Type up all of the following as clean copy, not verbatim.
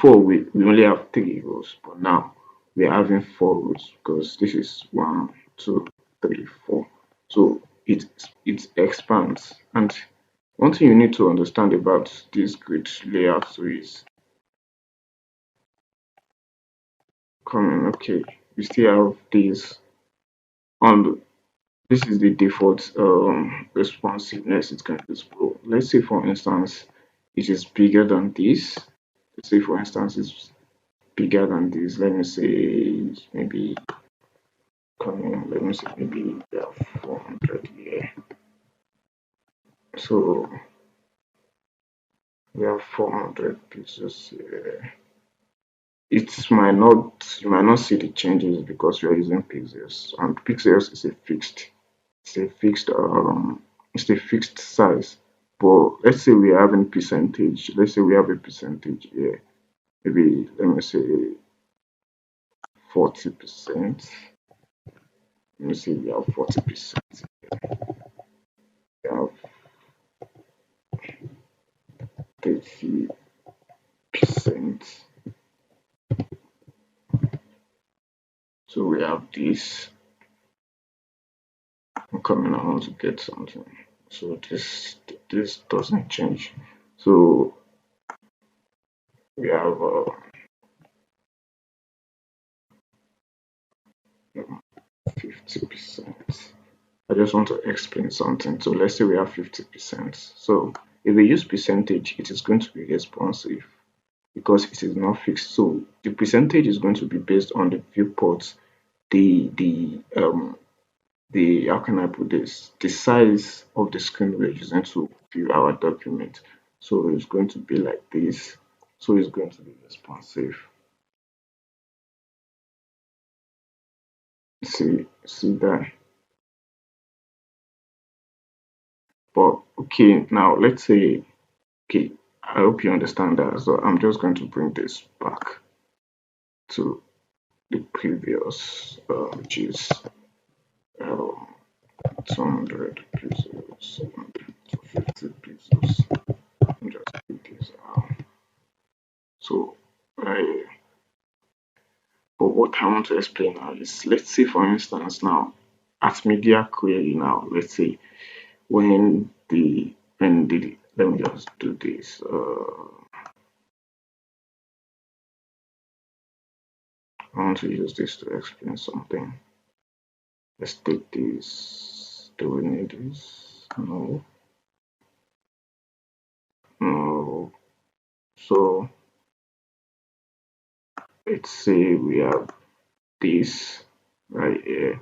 Before we only have 3 rows, but now we're having 4 rows because this is 1, 2, 3, 4. So it expands. And one thing you need to understand about this grid layout is coming. Okay, we still have this on the, this is the default responsiveness it can display. Let's say for instance it is bigger than this. Let's say for instance it's bigger than this. Let me say maybe coming. Let me say maybe we have 400 here. So we have 400 pieces here. It might not you might not see the changes because we are using pixels, and pixels is a fixed it's a fixed it's a fixed size. But let's say we are having percentage. Let's say we have a percentage here. Maybe let me say 40%. Let me say we have 40%. We have 30%. So we have this. I'm coming. I want to get something. So this doesn't change. So we have 50%. I just want to explain something. So let's say we have 50%. So if we use percentage, it is going to be responsive because it is not fixed. So the percentage is going to be based on the viewports, the how can I put this? The size of the screen we're using to view our document. So it's going to be like this. So it's going to be responsive. See that. But okay, now let's say okay, I hope you understand that. So I'm just going to bring this back to the previous, which is um, 200 pieces, 250 pieces. I'm just take this out. So, I, but what I want to explain now is, let's say for instance now, at media query now, let's say when the let me just do this. I want to use this to explain something. Let's take this. Do we need this? No. No. So let's say we have this right here.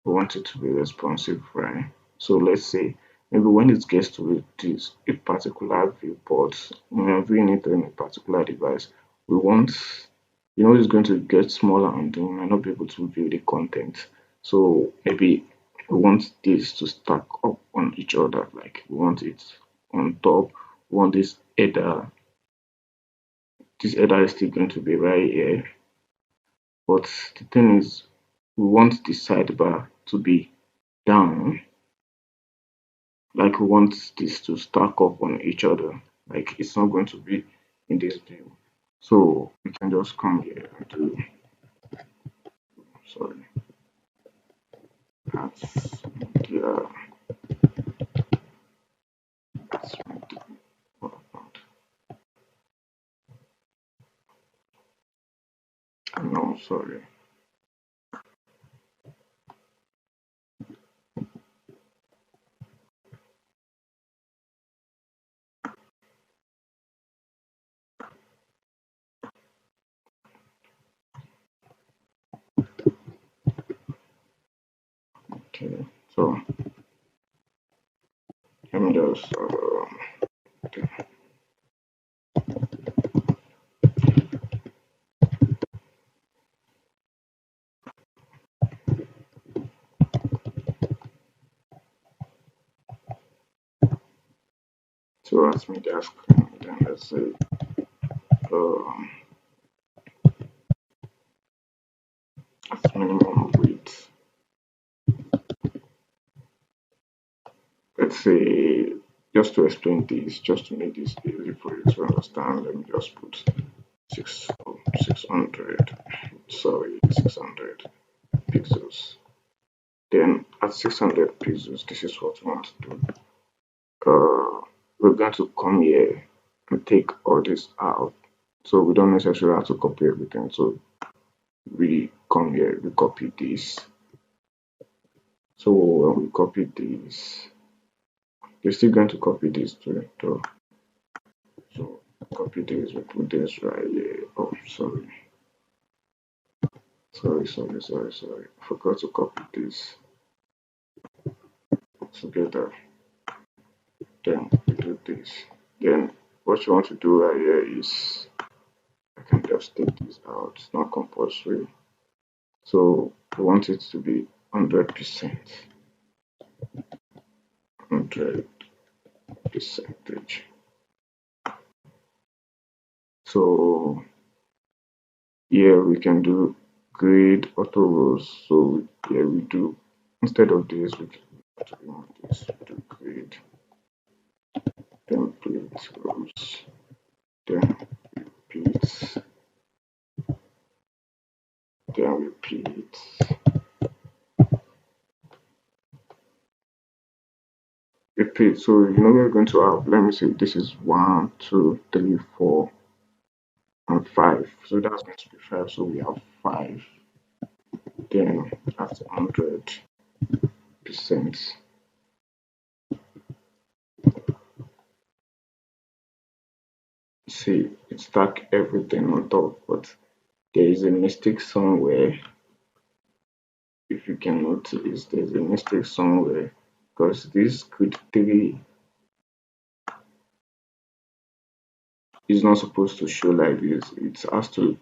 We want it to be responsive, right? So let's say maybe when it gets to this a particular viewport, when we're viewing it on a particular device, we want it's going to get smaller and we might not be able to view the content. So maybe we want this to stack up on each other, like we want it on top, we want this header is still going to be right here. But the thing is we want the sidebar to be down, like we want this to stack up on each other, like it's not going to be in this view. So we can just come here and do, sorry, that's yeah, that's no, sorry. Okay, so let me just okay. So as media screen, then let's say um as minimum width. Let's say just to explain this, just to make this easy for you to understand, let me just put 600, sorry, 600 pixels. Then at 600 pixels, this is what we want to do. We're going to come here and take all this out. So we don't necessarily have to copy everything. So we come here, we copy this. So when we copy this, we're still going to copy this too. So copy this, we put this right here. Oh, sorry. Sorry. I forgot to copy this together. Then we do this. Then what you want to do right here is I can just take this out. It's not compulsory. So we want it to be 100%. 100 percentage. So here we can do grade auto rows. So here we do instead of this we can do grade template rows. Then repeat. Then repeat. Repeat. So you know we're going to have, let me see, this is 1, 2, 3, 4, and 5. So that's going to be 5. So we have 5. Then at 100%. See, it stuck everything on top, but there is a mistake somewhere. If you can notice, there's a mistake somewhere because this grid 3 is not supposed to show like this. It has to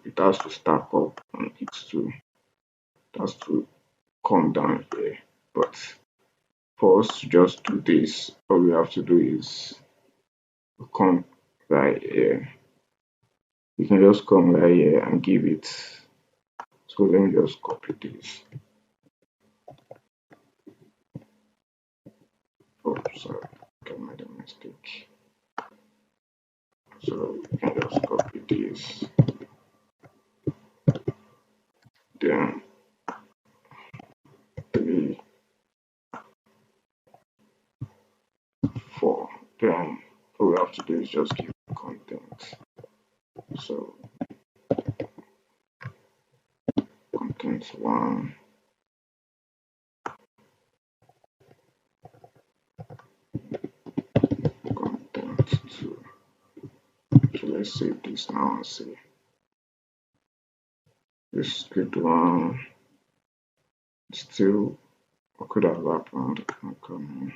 stack up on x2. It has to come down here. But for us to just do this, all we have to do is come right here. You can just come right here and give it. So let me just copy this. Oh, sorry, I made a mistake. So you can just copy this. Then 3, 4. Then all we have to do is just give content. So content 1, content 2. So let's save this now and see. This grid 1 still could have happened. Okay.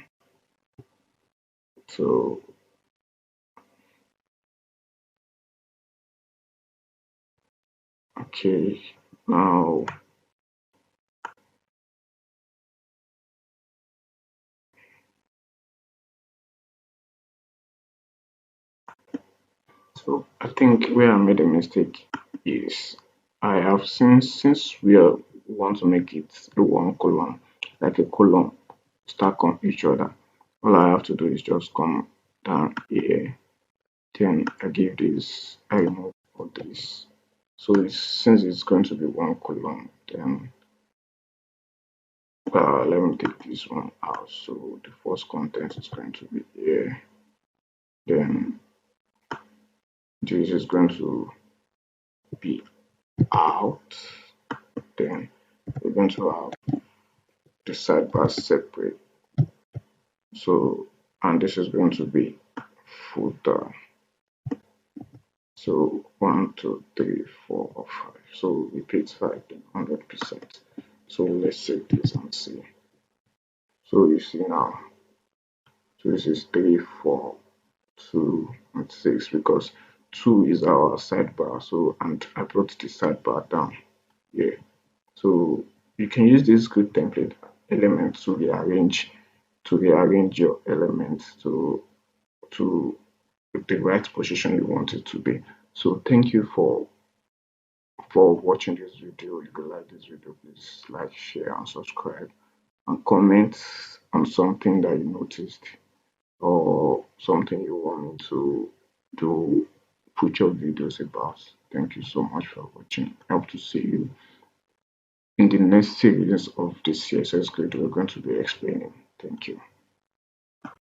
So okay, now so I think where I made a mistake is I have since we want to make it the one column, like a column stack on each other. All I have to do is just come down here. Then I give this, I remove all this. So since it's going to be one column, then let me take this one out. So the first content is going to be here. Then this is going to be out. Then we're going to have the sidebar separate. So, and this is going to be footer. So 1, 2, 3, 4, or 5. So repeat 5, then 100%. So let's save this and see. So you see now, so this is 3, 4, 2, and 6 because 2 is our sidebar. So, and I brought the sidebar down here. So you can use this grid template element to rearrange your elements to the right position you want it to be. So thank you for watching this video. If you like this video, please like, share, and subscribe, and comment on something that you noticed or something you want me to do future videos about. Thank you so much for watching. I hope to see you in the next series of the CSS grid we're going to be explaining. Thank you.